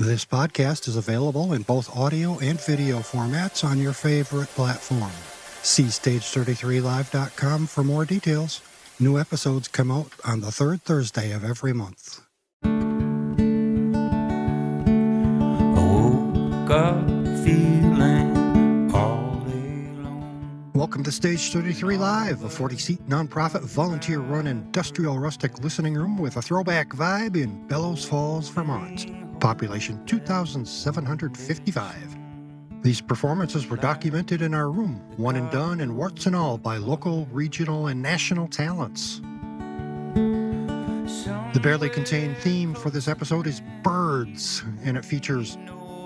This podcast is available in both audio and video formats on your favorite platform. See stage33live.com for more details. New episodes come out on the third Thursday of every month. I woke up feeling all alone. Welcome to Stage 33 Live, a 40-seat nonprofit volunteer-run industrial-rustic listening room with a throwback vibe in Bellows Falls, Vermont. Population 2,755. These performances were documented in our room, one and done and warts and all by local, regional, and national talents. The barely contained theme for this episode is birds, and it features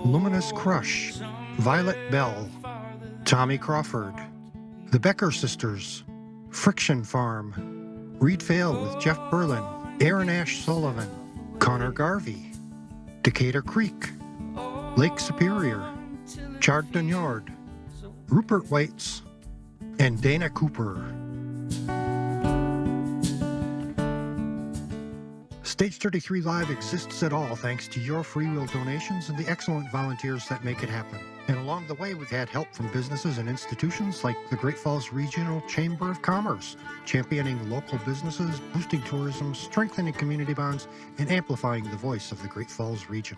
Luminous Crush, Violet Bell, Tommy Crawford, the Becker Sisters, Friction Farm, Reed Vale with Jeff Berlin, Aaron Ash Sullivan, Connor Garvey, Decatur Creek, Lake Superior, Chardon Yard, Rupert Waits, and Dana Cooper. Stage 33 Live exists at all thanks to your free will donations and the excellent volunteers that make it happen. And along the way, we've had help from businesses and institutions like the Great Falls Regional Chamber of Commerce, championing local businesses, boosting tourism, strengthening community bonds, and amplifying the voice of the Great Falls region.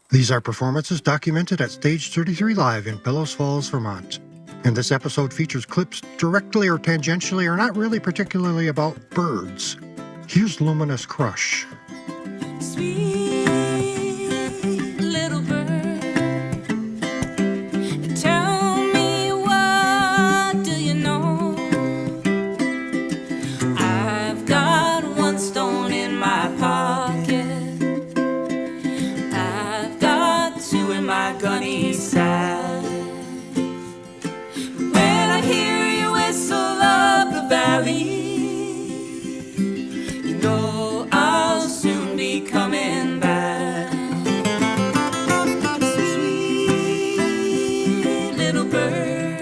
These are performances documented at Stage 33 Live in Bellows Falls, Vermont. And this episode features clips directly or tangentially or not really particularly about birds. Here's Luminous Crush. Sweet little bird, tell me, what do you know? I've got one stone in my pocket, I've got two in my gunny side. When I hear you whistle up the valley, you know I'll soon be coming back. Sweet little bird,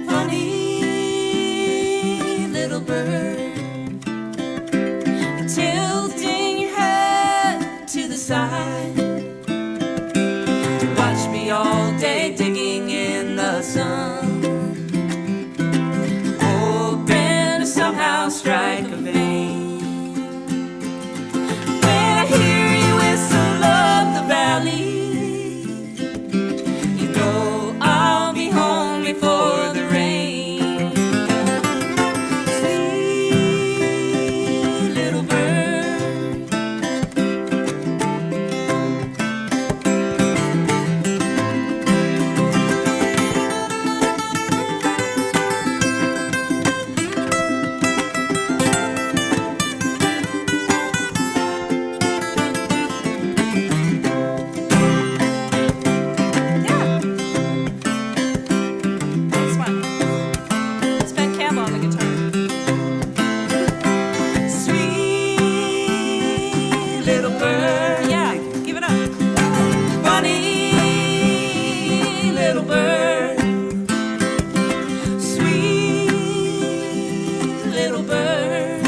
funny little bird, tilting your head to the side to watch me all day digging in the sun, hoping to somehow strike a vein. When I hear you whistle up the valley, you know I'll be home before the rain. Sweet little bird, yeah. This one. It's Ben Campbell on the guitar. Sweet little bird. Yeah, give it up. Funny little bird. Sweet little bird.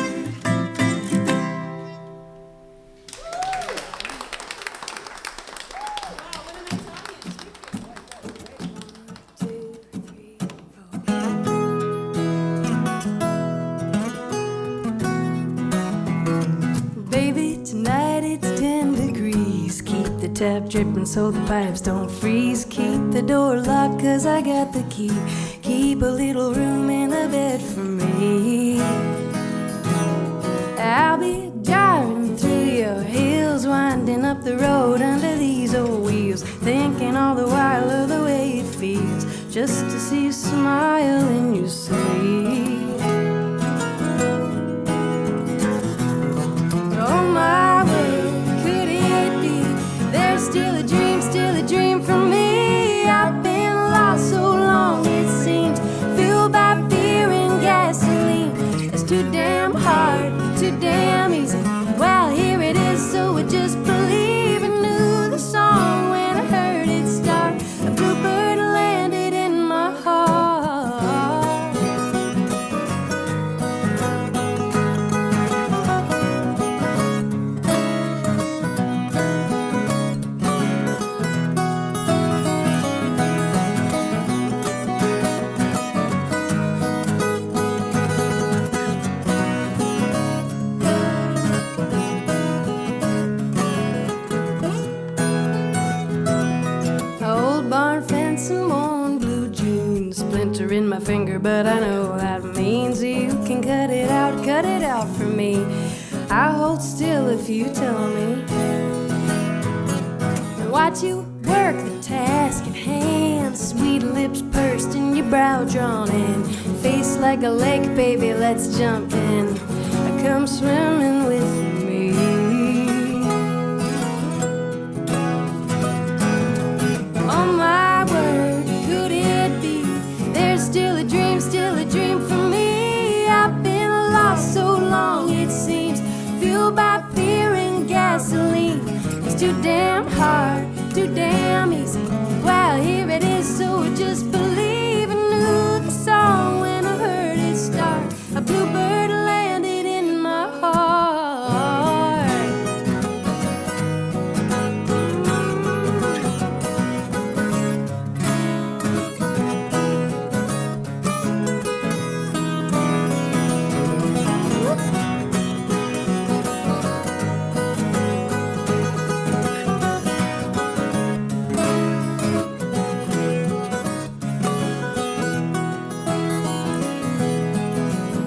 Baby, tonight it's 10 degrees. Keep the tap dripping so the pipes don't freeze. Keep the door locked 'cause I got the key. Keep a little room in the bed for me. I'll be driving through your hills, winding up the road under these old wheels, thinking all the while of the way it feels just to see you smile in your sleep. Oh my word, could it be there's still too damn easy. Well, here it is, so I just believe I knew the song when I heard it start. A bluebird landed in my heart. Old barn fence and worn blue jeans, splinter in my finger, but I know that means you can cut it out for me. I'll hold still if you tell me. And watch you work the task at hand, sweet lips pursed and your brow drawn in, face like a lake, baby, let's jump in. Come swimming with me. Oh my word, could it be? There's still a dream for me. I've been lost so long, it seems, fueled by fear and gasoline. It's too damn hard, too damn easy. Well, here it is, so I just believe I knew the song when I heard it start. A bluebird landed in my heart.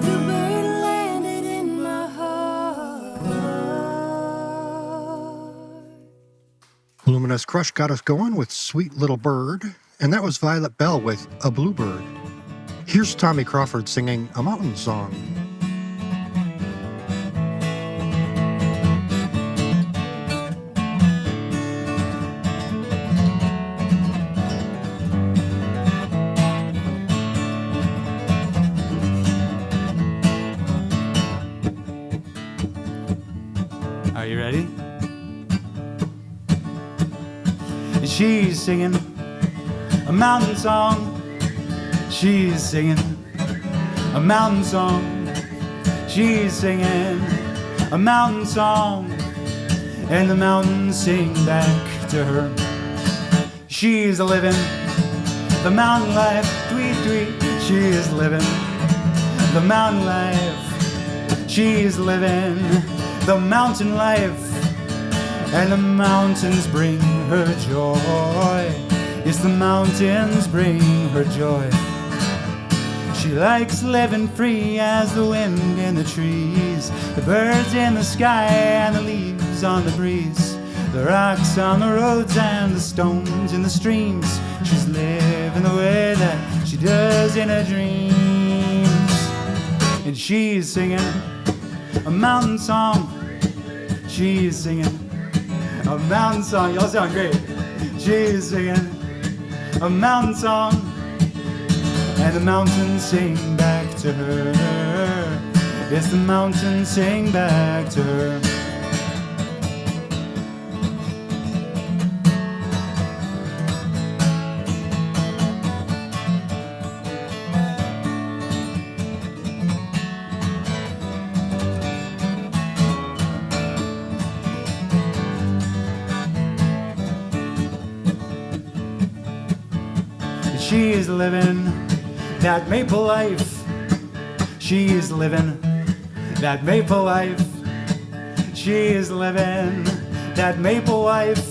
Bluebird landed in my heart. Luminous Crush got us going with Sweet Little Bird, and that was Violet Bell with A Bluebird. Here's Tommy Crawford singing a mountain song. Are you ready? She's singing a mountain song. She's singing a mountain song. She's singing a mountain song, and the mountains sing back to her. She's living the mountain life, tweet tweet. She is living the mountain life. She's living the mountain life, and the mountains bring her joy. Yes, the mountains bring her joy. She likes living free as the wind in the trees, the birds in the sky and the leaves on the breeze, the rocks on the roads and the stones in the streams. She's living the way that she does in her dreams. And she's singing a mountain song. She's singing a mountain song. Y'all sound great. She's singing a mountain song, and the mountains sing back to her. Yes, the mountains sing back to her. She is living that maple life. She is living that maple life. She is living that maple life.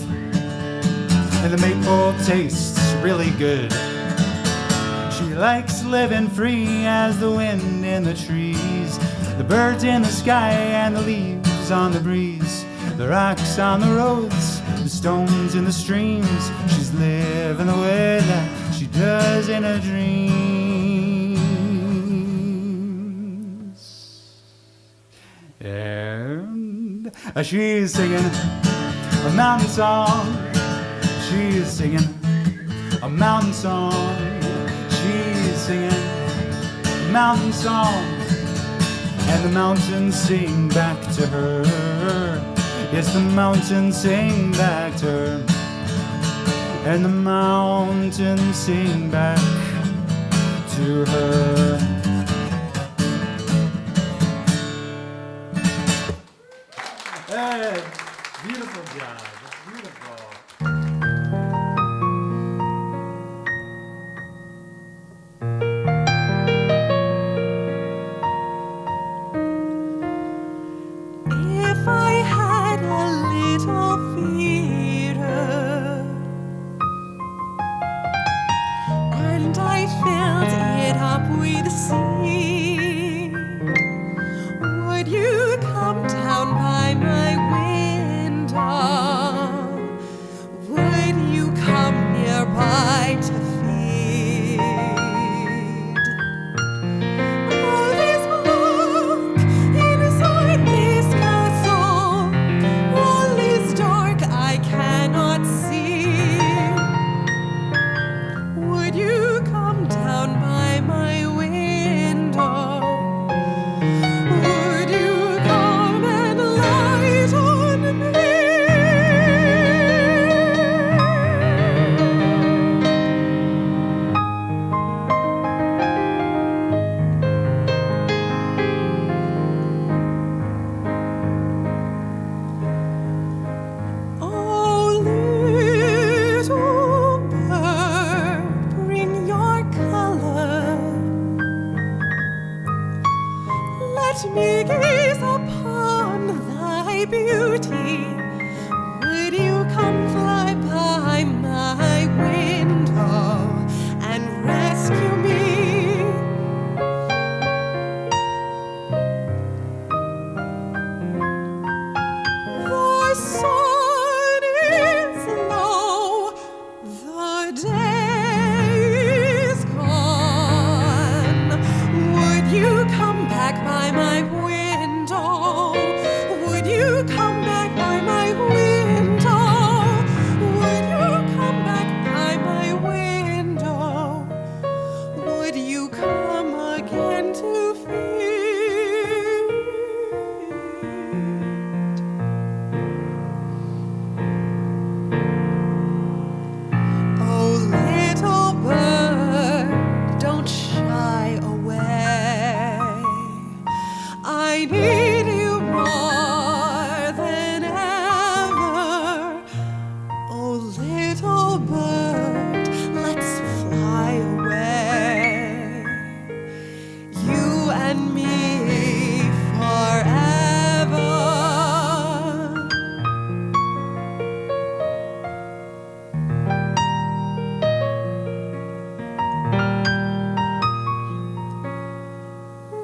And the maple tastes really good. She likes living free as the wind in the trees, the birds in the sky and the leaves on the breeze, the rocks on the roads, the stones in the streams. She's living the way that she does in her dreams. And she's singing a mountain song. She's singing a mountain song. She's singing a mountain song. and the mountains sing back to her. Yes, the mountains sing back to her, and the mountains sing back to her. Hey, beautiful job. Beautiful. If I had a little theater and I filled it up with seed, would you come down by my window? Would you come nearby to feed? All is dark inside this castle. All is dark, I cannot see. Would you come down by my window? Would you come and light on me? Oh, little bird, bring your color. Let me gaze upon thy beauty. Would you come fly by my window and rescue me? The sun is low, the day is gone. Would you come back by my window? Would you come back by my window? Would you come back by my window? Would you come again to feed? Oh, little bird, don't shy away. I need you more than ever. Oh, little bird, let's fly away. You and me forever.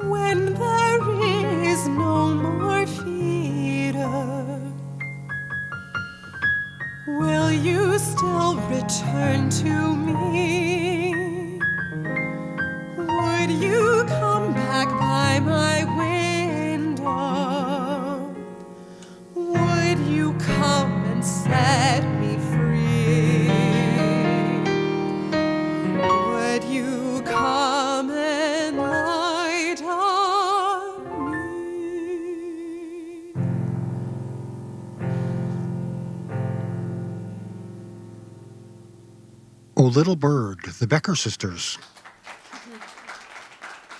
When there is no more feeder, will you still return to me? Would you come back by my window? Would you come and set me free? Would you come and light on me? O Little Bird, the Becker Sisters.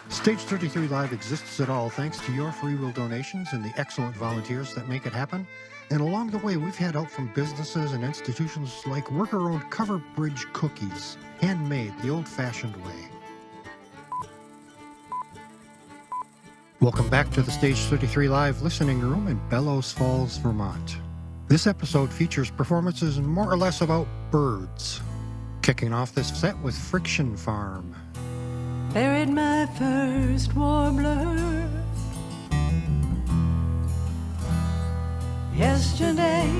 Stage 33 Live exists at all thanks to your free will donations and the excellent volunteers that make it happen. And along the way, we've had help from businesses and institutions like worker-owned Cover Bridge cookies, handmade the old-fashioned way. Welcome back to the Stage 33 Live listening room in Bellows Falls, Vermont. This episode features performances more or less about birds. Kicking off this set with Friction Farm. Buried my first warbler yesterday.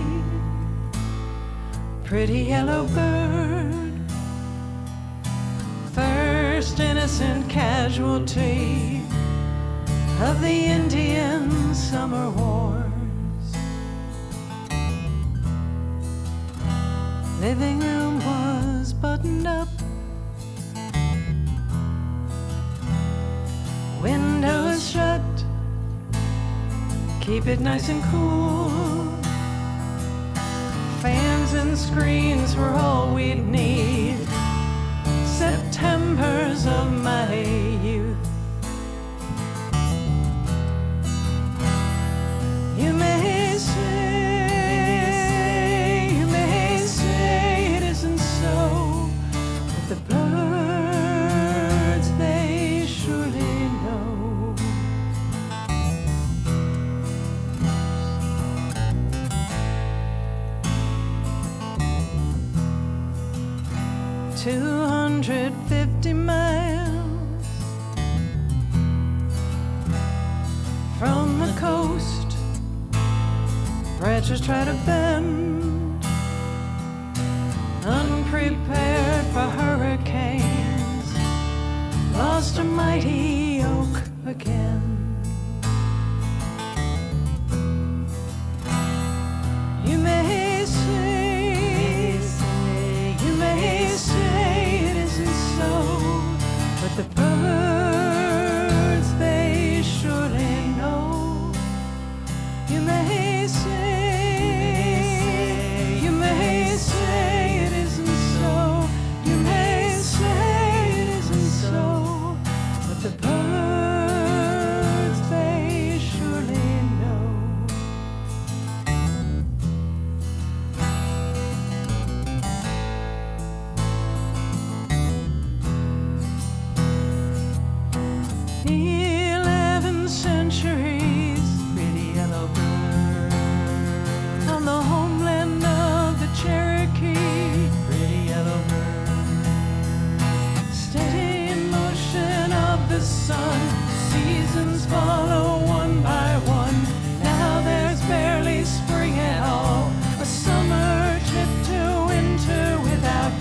Pretty yellow bird, first innocent casualty of the Indian summer wars. Living room was buttoned up, windows shut, keep it nice and cool. Fans and screens were all we'd need. Septembers of my youth. You may say it isn't so, but the birds, they surely know. "250 miles from the coast, branches try to bend, unprepared for hurricanes, lost a mighty oak again. You may say it isn't so, but the birds, they surely know. You may say it isn't so. You may say it isn't so, but the birds, they surely know. Centuries, pretty yellow bird, on the homeland of the Cherokee, pretty yellow bird, steady in motion of the sun, seasons follow one by one, now there's barely spring at all, a summer trip to winter without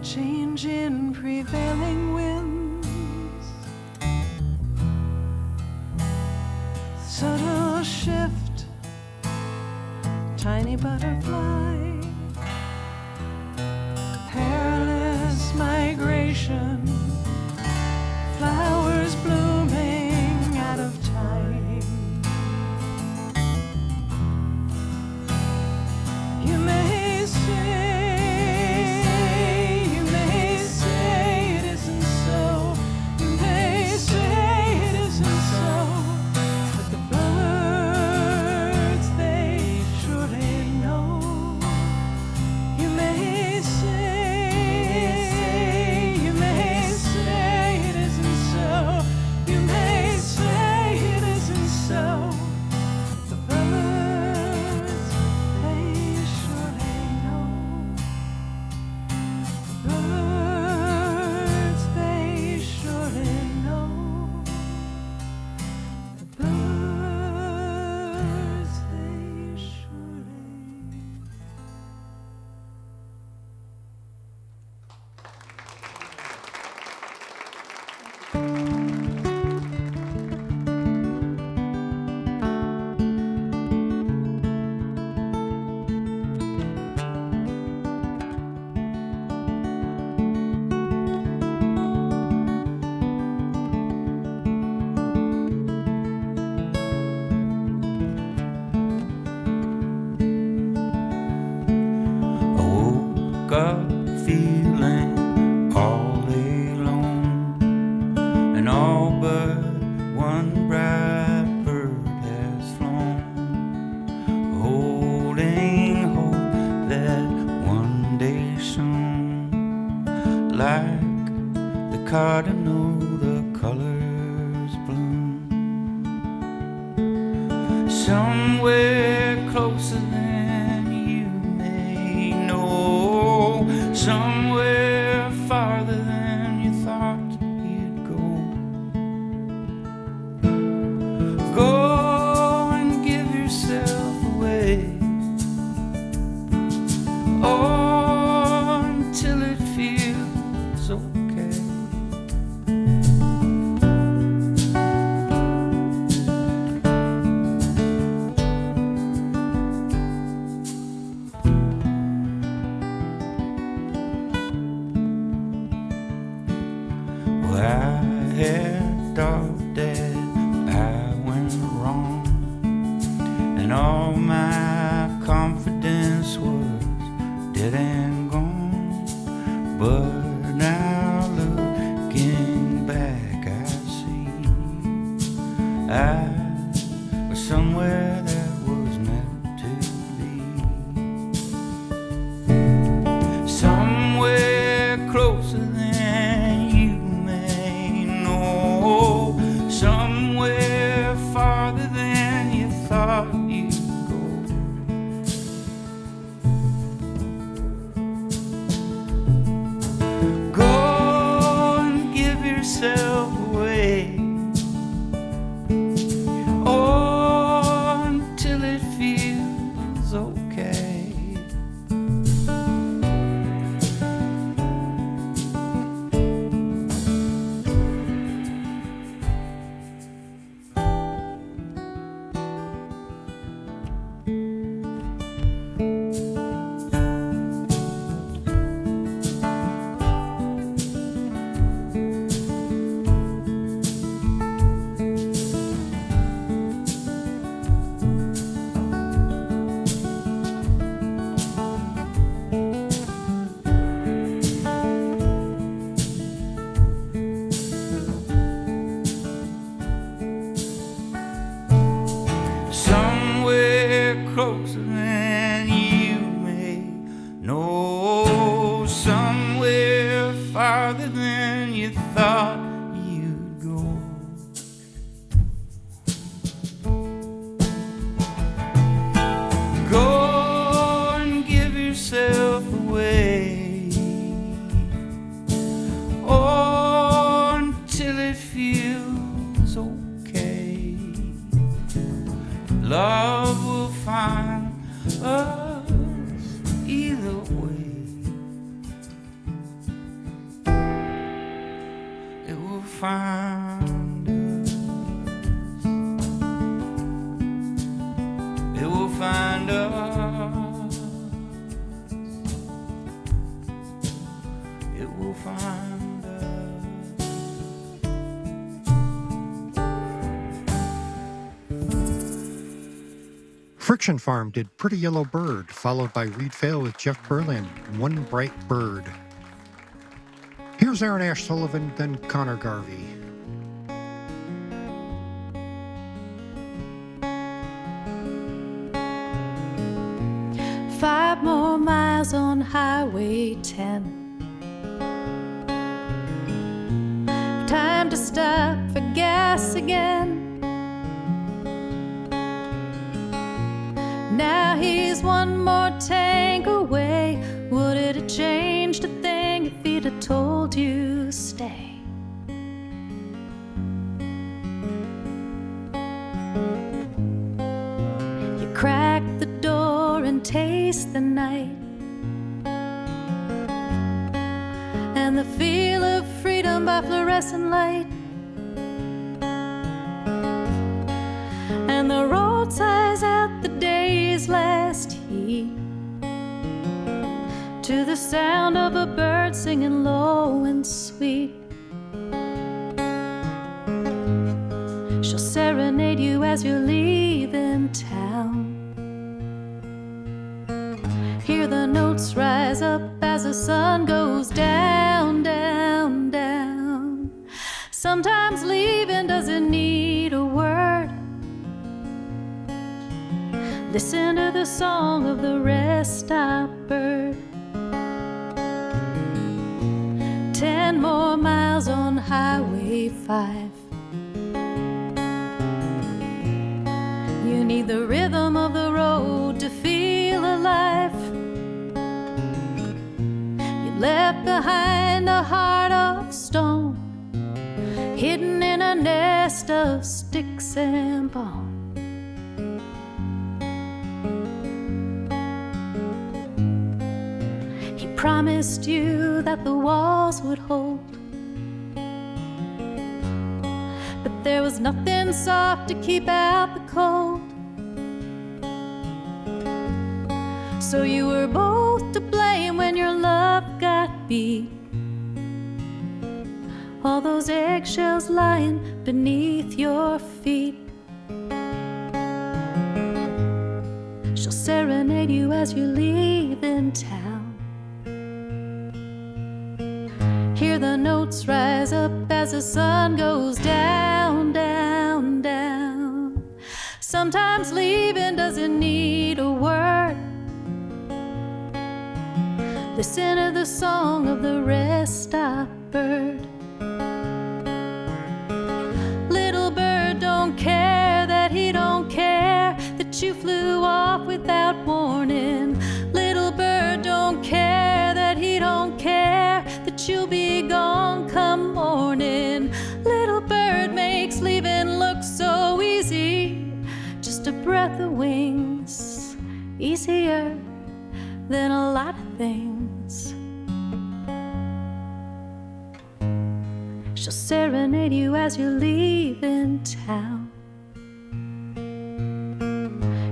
change in prevailing winds, subtle shift, tiny butterfly, perilous migration, flowers blooming out of time. You may say up feeling all alone, and all but one bright bird has flown, holding hope that one day soon, like the cardinal, the colors bloom, somewhere closer than you may know, somewhere farther than you thought you'd go. Go and give yourself away, oh, until it feels okay. Well, I had thought that I went wrong, and all my confidence was dead and gone. But now looking back, I see I was somewhere that was meant to be, somewhere closer than you may know, somewhere farther than you thought you'd go. Go and give yourself away, oh, until it feels okay. Somewhere closer than you may know, somewhere farther than you thought you'd go. Go and give yourself away, oh, until it feels okay. Love will find us either way. It will find us. It will find us. It will find us. Friction Farm did Pretty Yellow Bird, followed by Reed Fail with Jeff Berlin, One Bright Bird. Here's Aaron Ash Sullivan, then Connor Garvey. Five more miles on Highway 10. Time to stop for gas again. Now he's one more tank away. Would it have changed a thing if he'd have told you stay? You crack the door and taste the night, and the feel of freedom by fluorescent light, and the road sighs out the day's last heat to the sound of a bird singing low and sweet. She'll serenade you as you're leaving town. Hear the notes rise up as the sun goes down, down, down. Sometimes leaving doesn't need a word. Listen to the song of the rest stop bird. 10 more miles on Highway 5. You need the rhythm of the road to feel alive. You left behind a heart of stone, hidden in a nest of sticks and bone. He promised you that the walls would hold, but there was nothing soft to keep out the cold. So you were both to blame when your love got beat. all those eggshells lying beneath your feet. She'll serenade you as you leave in town. Hear the notes rise up as the sun goes down, down, down. Sometimes leaving doesn't need a word. Listen to the song of the rest-stop bird. Little bird don't care that he don't care that you flew off without warning. Little bird don't care that he don't care that you'll be gone come morning. Little bird makes leaving look so easy, just a breath of wings, easier than a lot of things. She'll serenade you as you leave in town.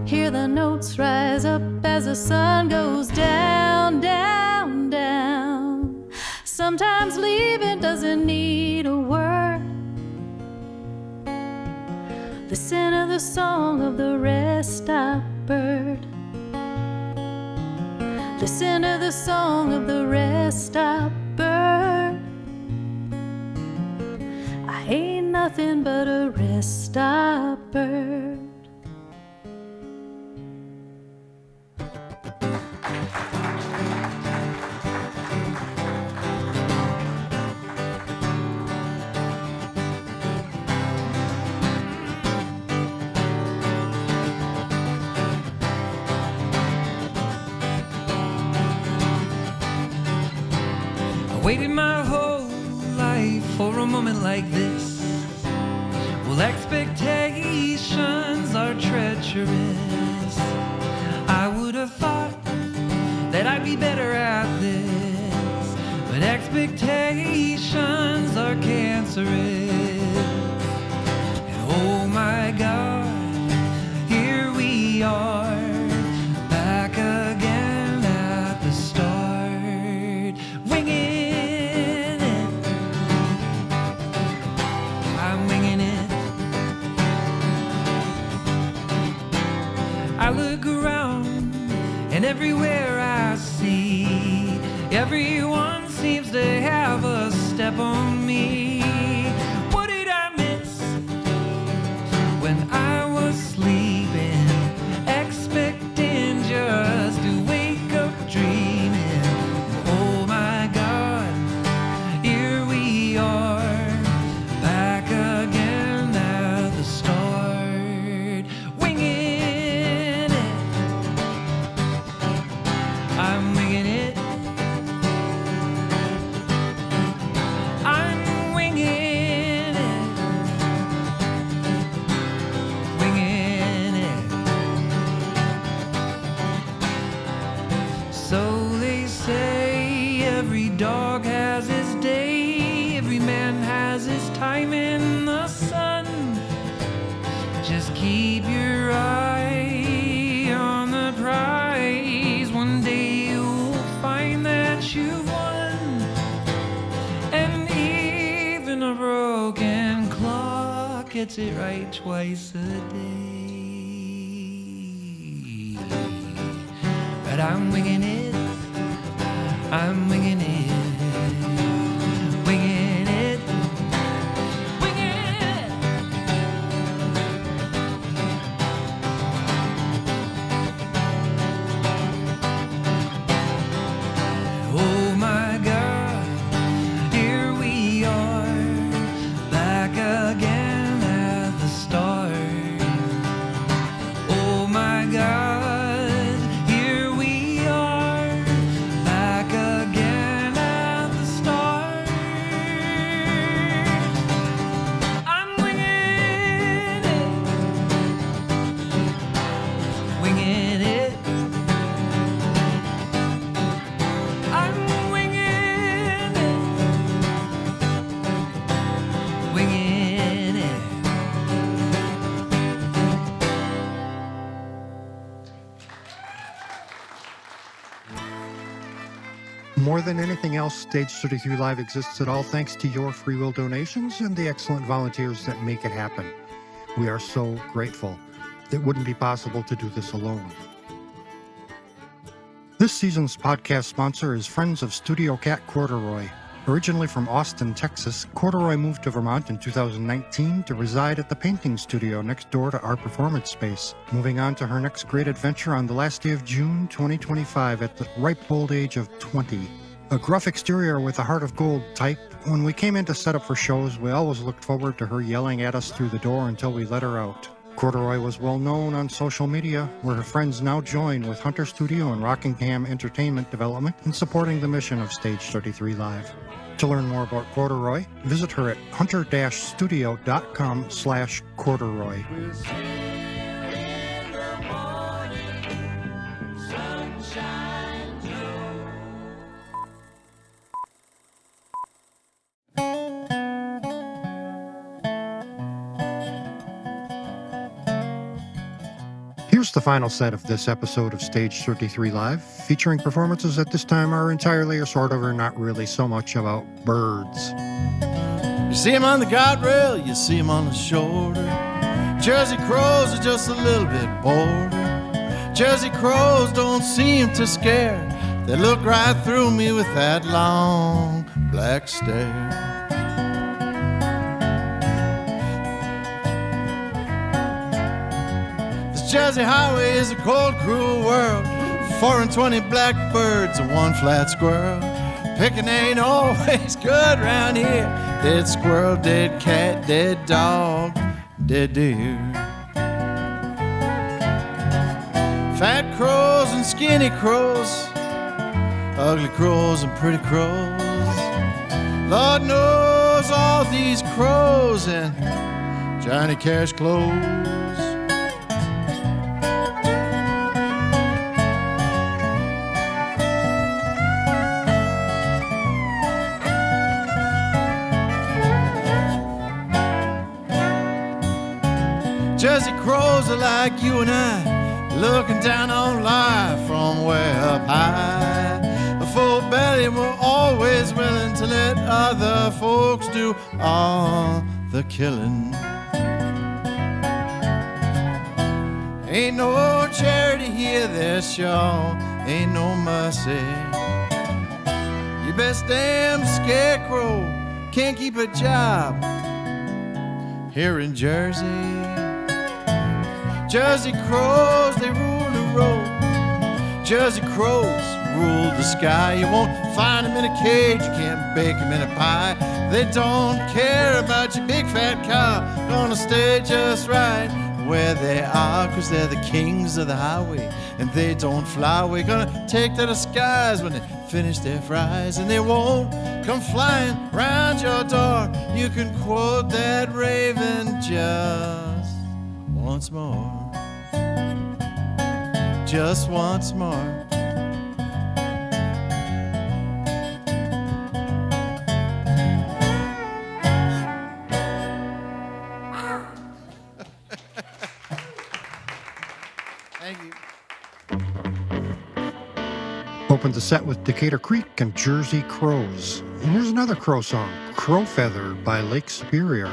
Hear the notes rise up as the sun goes down, down, down. Sometimes leaving doesn't need a word. Listen to the song of the rest-stop bird. Listen to the song of the rest-stop bird. I ain't nothing but a rest-stop bird. Waited my whole life for a moment like this. Well, expectations are treacherous. I would have thought that I'd be better at this, but expectations are cancerous. And oh my God, here we are, back again at the start, winging. I look around, and everywhere I see, everyone seems to have a step on me. What did I miss when I was sleeping, expecting just to wake up dreaming? Oh my God, here we are, back again at the start, winging. I'm winging it. I'm winging it. Winging it. So they say every dog has his day, every man has his time in the sun. Just keep your eye on the prize. One day you'll find that you've won. And even a broken clock gets it right twice a day. But I'm winging it. I'm winging it. Winging it. Winging it. Oh my God, here we are, back again at the start. Oh my God, here we are, back again at More than anything else, Stage 33 Live exists at all thanks to your free will donations and the excellent volunteers that make it happen. We are so grateful. It wouldn't be possible to do this alone. This season's podcast sponsor is Friends of Studio Cat Corduroy. Originally from Austin, Texas, Corduroy moved to Vermont in 2019 to reside at the painting studio next door to our performance space, moving on to her next great adventure on the last day of June 2025 at the ripe old age of 20. A gruff exterior with a heart of gold type, when we came in to set up for shows, we always looked forward to her yelling at us through the door until we let her out. Corduroy was well known on social media, where her friends now join with Hunter Studio and Rockingham Entertainment Development in supporting the mission of Stage 33 Live. To learn more about Corduroy, visit her at hunter-studio.com/corduroy. Here's the final set of this episode of Stage 33 Live, featuring performances that this time are entirely or sort of or not really so much about birds. You see him on the guardrail, you see him on the shoulder. Jersey crows are just a little bit bolder. Jersey crows don't seem to scare. They look right through me with that long black stare. Jersey highway is a cold, cruel world. 4 and 20 blackbirds and 1 flat squirrel. Picking ain't always good round here. Dead squirrel, dead cat, dead dog, dead deer. Fat crows and skinny crows, ugly crows and pretty crows. Lord knows all these crows and Johnny Cash clothes. Jersey crows are like you and I, looking down on life from way up high. A full belly, we're always willing to let other folks do all the killing. Ain't no charity here, there sure ain't no mercy. Your best damn scarecrow can't keep a job here in Jersey. Jersey crows, they rule the road. Jersey crows rule the sky. You won't find them in a cage, you can't bake them in a pie. They don't care about your big fat cow. Gonna stay just right where they are, 'cause they're the kings of the highway and they don't fly away. Gonna take to the skies when they finish their fries, and they won't come flying round your door. You can quote that raven just once more. Just once more. Thank you. Opened the set with Decatur Creek and Jersey Crows. And here's another crow song, Crow Feather by Lake Superior.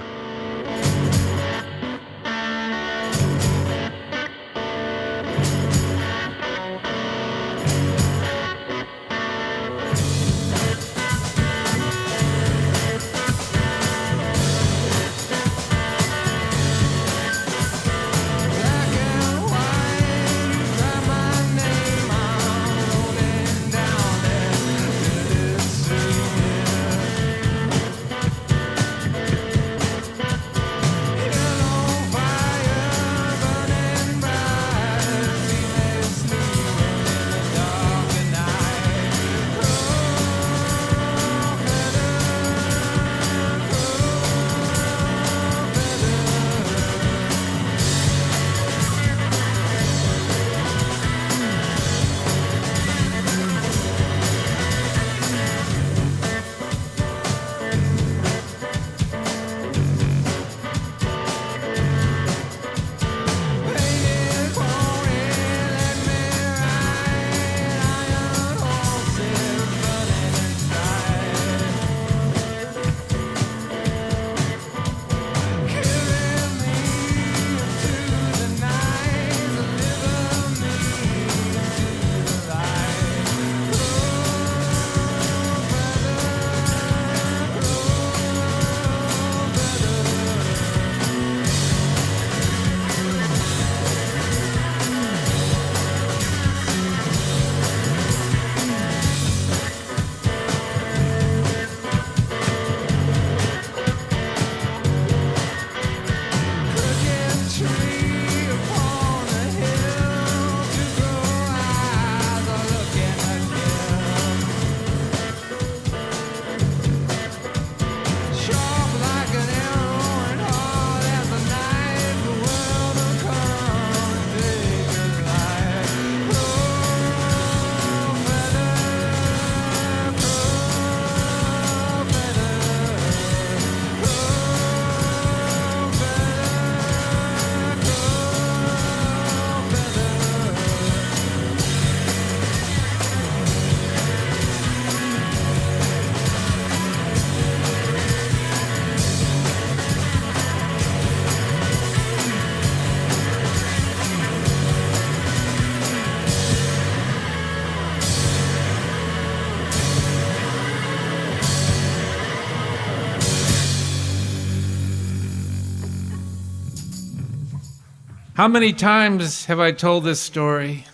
How many times have I told this story?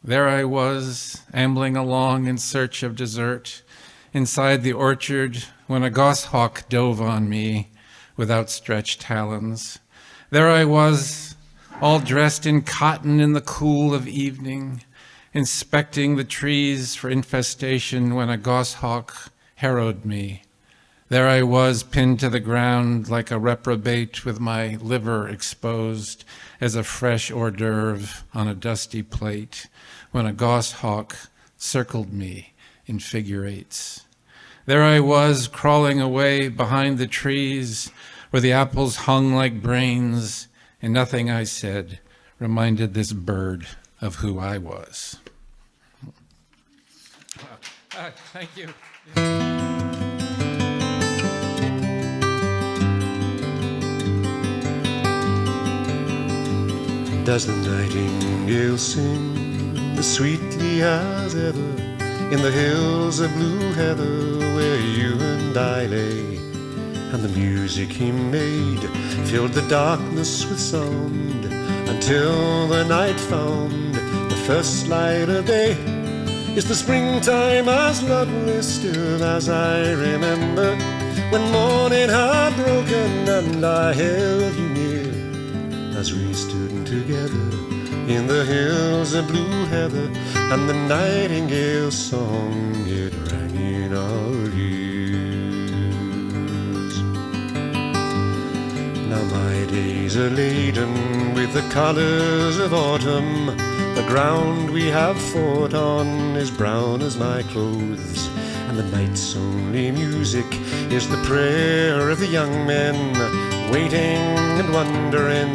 There I was, ambling along in search of dessert, inside the orchard, when a goshawk dove on me with outstretched talons. There I was, all dressed in cotton in the cool of evening, inspecting the trees for infestation when a goshawk harrowed me. There I was, pinned to the ground like a reprobate with my liver exposed as a fresh hors d'oeuvre on a dusty plate, when a goshawk circled me in figure eights. There I was, crawling away behind the trees where the apples hung like brains, and nothing I said reminded this bird of who I was. Thank you. Does the nightingale sing as sweetly as ever in the hills of blue heather where you and I lay? And the music he made filled the darkness with sound until the night found the first light of day. Is the springtime as lovely still as I remember, when morning had broken and I held you near, as we stood together in the hills of blue heather, and the nightingale song, it rang in our ears. Now my days are laden with the colors of autumn. The ground we have fought on is brown as my clothes, and the night's only music is the prayer of the young men, waiting and wondering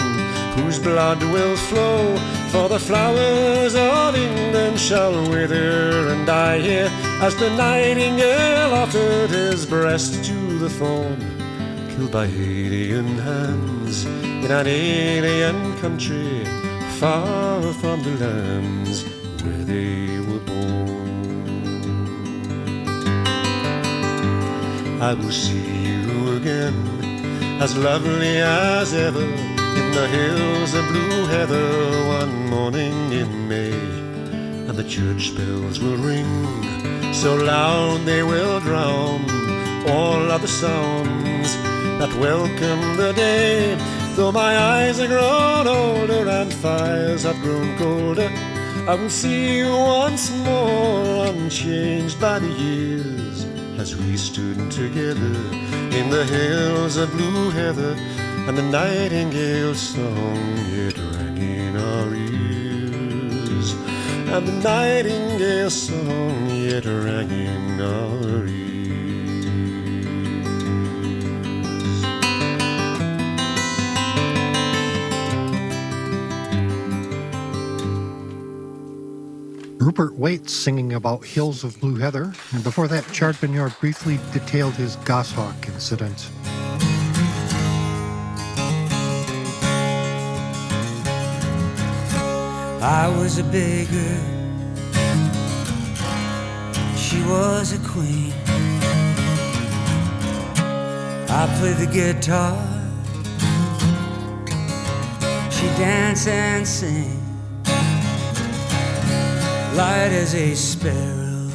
whose blood will flow, for the flowers of England shall wither and die here, as the nightingale offered his breast to the thorn, killed by alien hands in an alien country, far from the lands where they were born. I will see you again, as lovely as ever, in the hills of blue heather one morning in May. And the church bells will ring so loud they will drown all other sounds that welcome the day. Though my eyes are grown older and fires have grown colder, I will see you once more, unchanged by the years, as we stood together in the hills of blue heather, and the nightingale song, it rang in our ears. And the nightingale song, it rang in our ears. Rupert Waite's singing about hills of blue heather, and before that, Chard Bernard briefly detailed his goshawk incident. I was a beggar, she was a queen. I played the guitar, she danced and sang, light as a sparrow.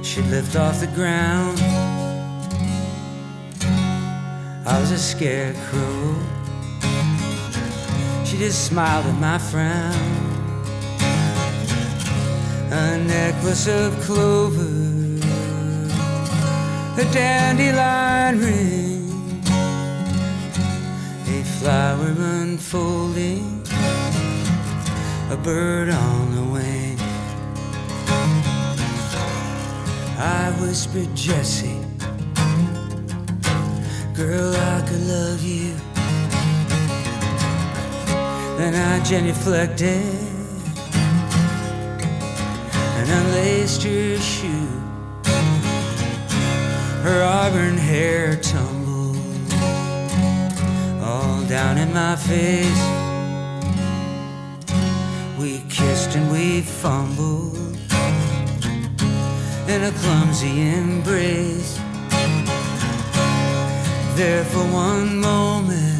She'd lift off the ground, I was a scarecrow. She just smiled at my frown. A necklace of clover, a dandelion ring, a flower unfolding, a bird on the wing. I whispered, Jessie, girl, I could love you. Then I genuflected and unlaced her shoe. Her auburn hair tumbled all down in my face. We kissed and we fumbled in a clumsy embrace. There for one moment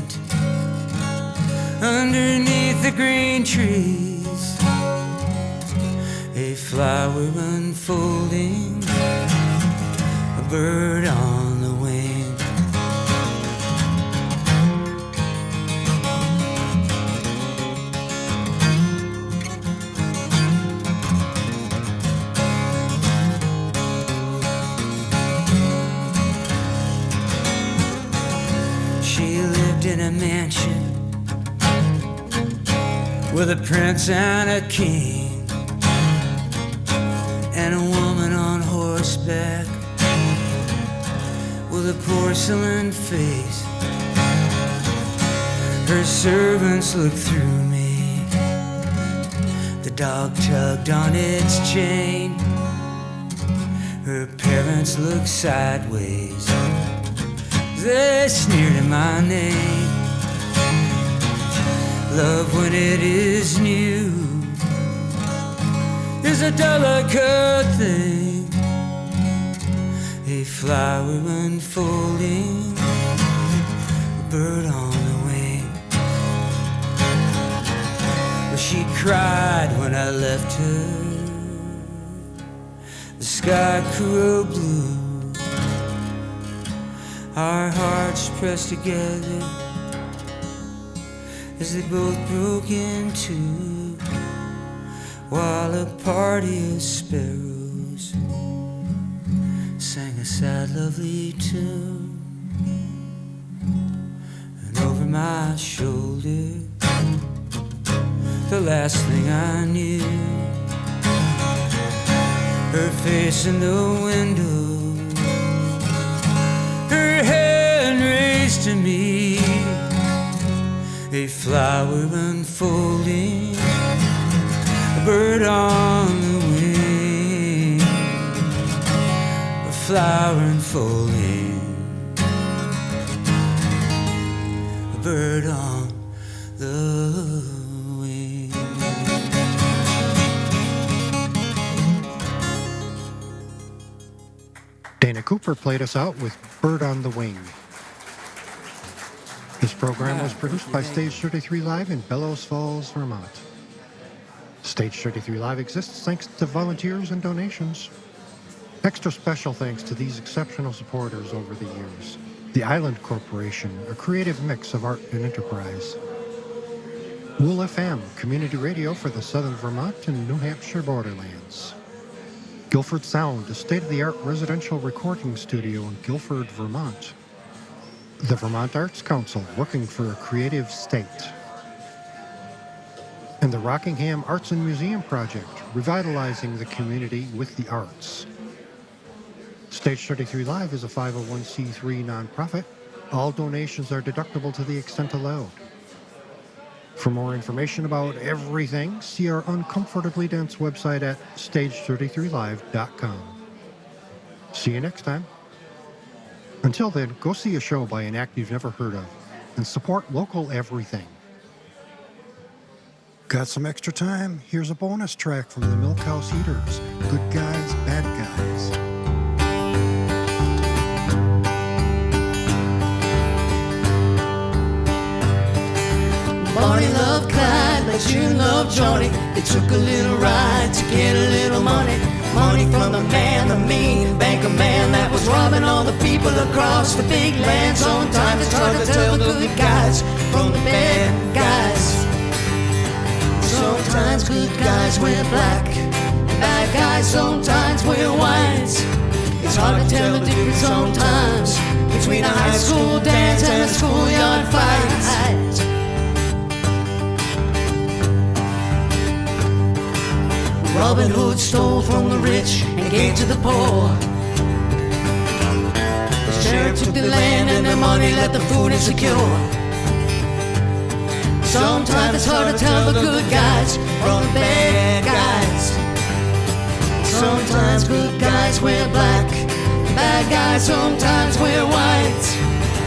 underneath the green trees, a flower unfolding, a bird on the wing. She lived in a mansion with a prince and a king, and a woman on horseback with a porcelain face. Her servants looked through me. The dog tugged on its chain. Her parents looked sideways. They sneered at my name. Love, when it is new, is a delicate thing, a flower unfolding, a bird on the wing. Well, she cried when I left her. The sky grew blue, our hearts pressed together as they both broke in two, while a party of sparrows sang a sad, lovely tune. And over my shoulder, the last thing I knew, her face in the window, her hand raised to me, a flower unfolding, a bird on the wing, a flower unfolding, a bird on the wing. Dana Cooper played us out with Bird on the Wing. This program was produced by Stage 33 Live in Bellows Falls, Vermont. Stage 33 Live exists thanks to volunteers and donations. Extra special thanks to these exceptional supporters over the years. The Island Corporation, a creative mix of art and enterprise. Wool FM, community radio for the southern Vermont and New Hampshire borderlands. Guilford Sound, a state-of-the-art residential recording studio in Guilford, Vermont. The Vermont Arts Council, working for a creative state. And the Rockingham Arts and Museum Project, revitalizing the community with the arts. Stage 33 Live is a 501c3 nonprofit. All donations are deductible to the extent allowed. For more information about everything, see our uncomfortably dense website at stage33live.com. See you next time. Until then, go see a show by an act you've never heard of and support local everything. Got some extra time? Here's a bonus track from the Milk House Eaters. Good Guys, Bad Guys. Barney loved Clyde, but June loved Johnny. They took a little ride to get a little money. Money from the man, the mean banker man that was robbing all the people across the big land. Sometimes it's hard to tell the good guys from the bad guys. Sometimes good guys wear black, bad guys sometimes wear white. It's hard to tell the difference sometimes between a high school dance and a schoolyard fight. Robin Hood stole from the rich and gave to the poor. The sheriff took the land and the money, let the food insecure. Sometimes it's hard to tell the good guys from the bad guys. Sometimes good guys wear black, bad guys sometimes wear white.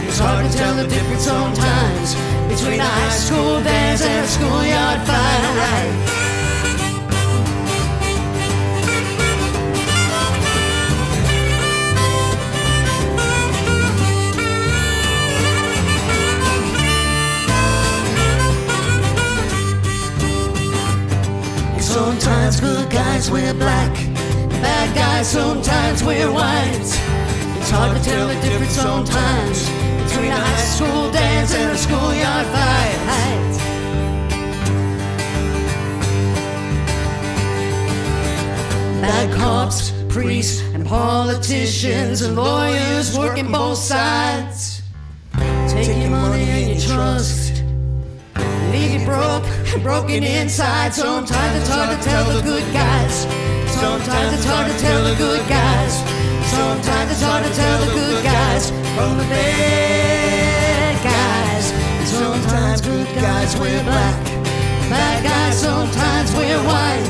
It's hard to tell the difference sometimes between a high school dance and a schoolyard fight. Sometimes good guys wear black, bad guys sometimes wear white. It's hard to tell the difference sometimes between a high school dance and a schoolyard fight. Bad cops, priests, and politicians and lawyers working both sides. Take your money and your trust, leave you broke and broken inside. Sometimes it's hard to tell the good guys. Sometimes it's hard to tell the good guys. Sometimes it's hard to tell the good guys from the bad guys. And sometimes good guys wear black, bad guys sometimes wear white.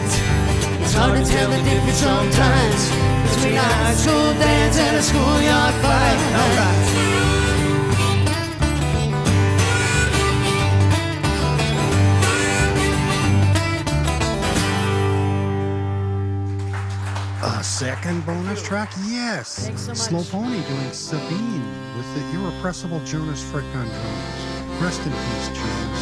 It's hard to tell the difference sometimes between a high school dance and a schoolyard fight. All right. Second bonus track, yes. Slow Pony doing Sabine with the irrepressible Jonas Frick on drums. Rest in peace, Jonas.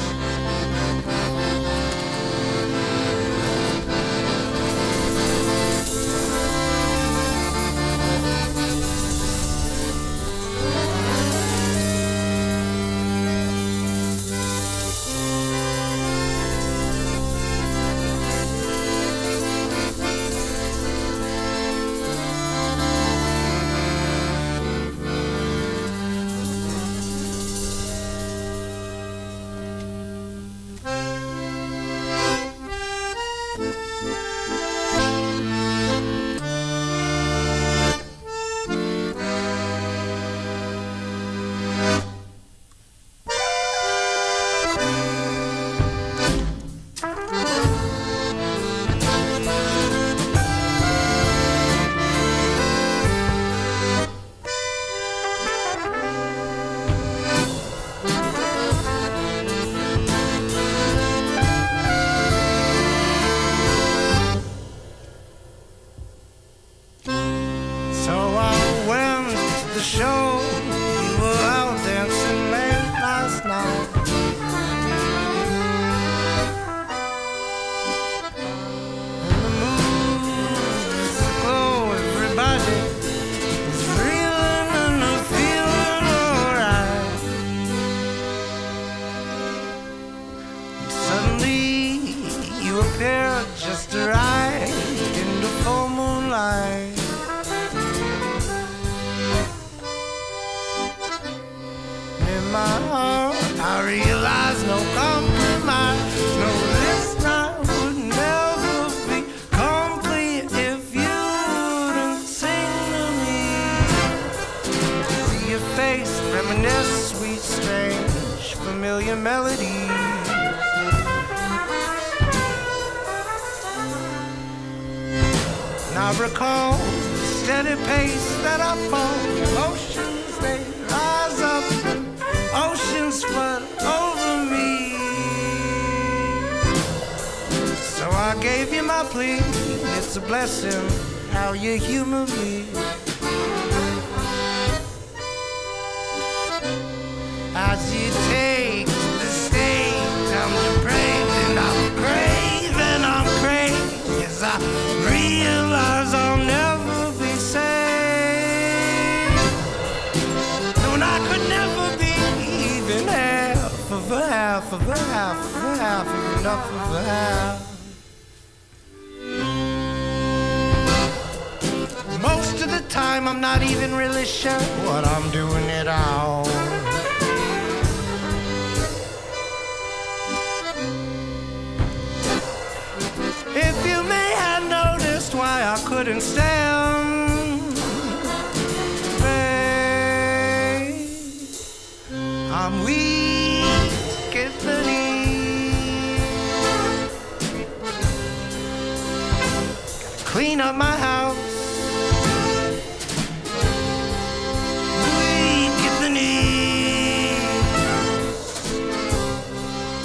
Most of the time I'm not even really sure what I'm doing at all. If you may have noticed why I couldn't stand, babe, I'm weak at the knees. Gotta clean up my house.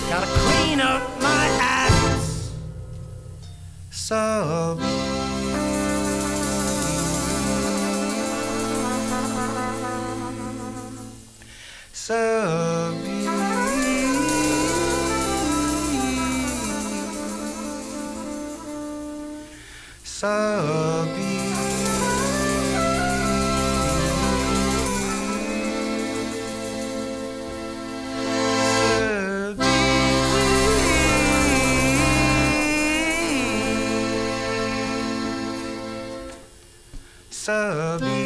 Gotta clean up my act. So Subby. Subby.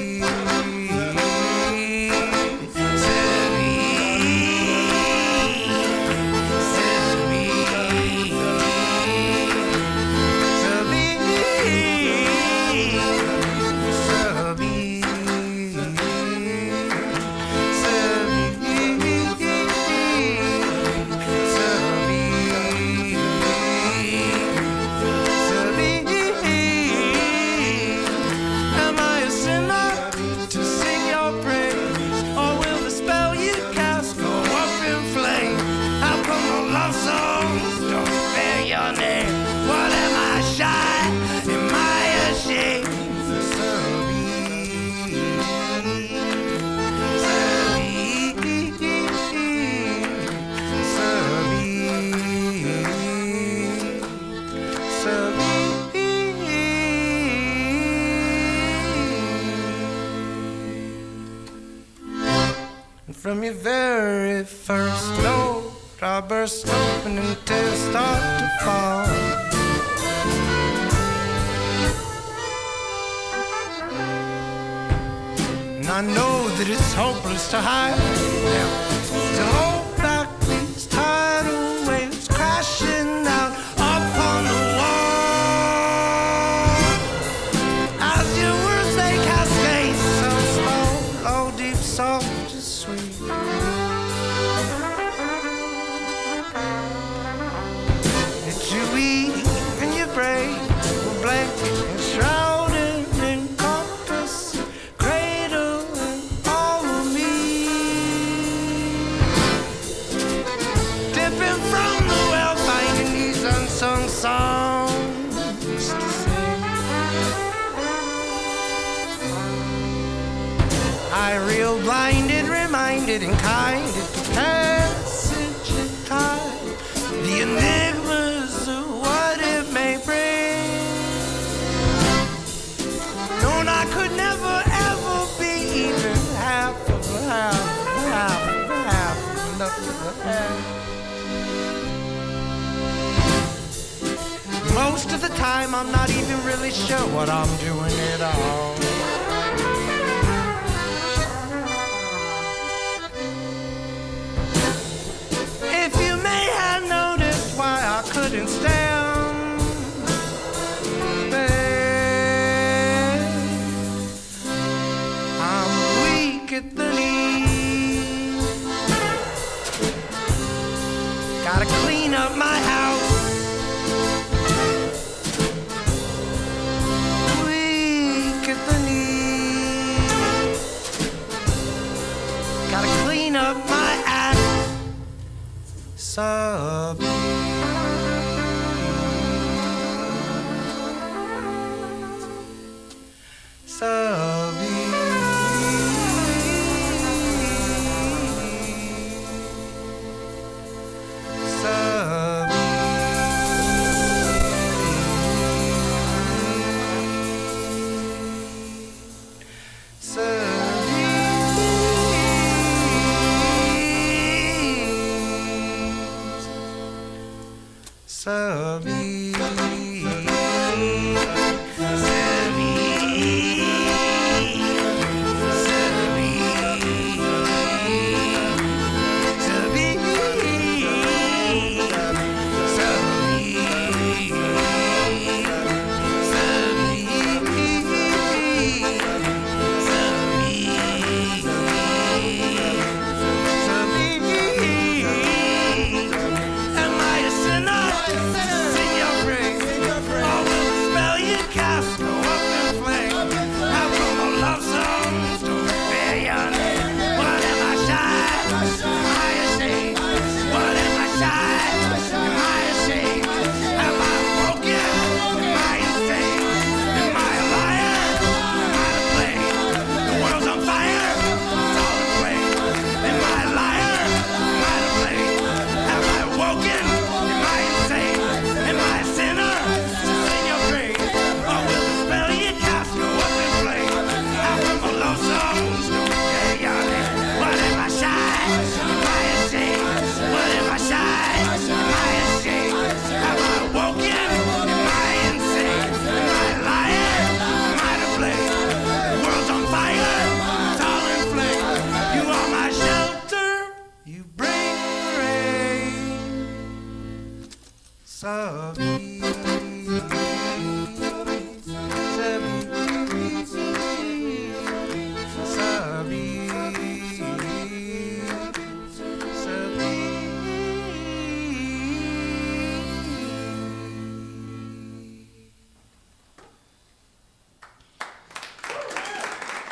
From your very first note, I burst open and tears start to fall. And I know that it's hopeless to hide now, to hold back these tidal waves crashing out upon the wall. As your words they cascade so slow, low, deep, soft, sweet. That you weave and you break, blanket and shrouded in compass, cradle and all of me. Dipping from the well, finding these unsung songs to sing. I reel blinded, reminded and kind at the passage of time, the enigmas of what it may bring. Known I could never ever be even half of enough of a half. Most of the time I'm not even really sure what I'm doing at all. Why I couldn't stand there. I'm weak at the knees. Gotta clean up my house. Weak at the knees. Gotta clean up my act. Subby. Subby. Subby. Subby. Am I a sinner? Sing your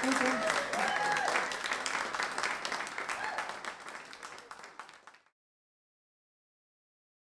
Thank you.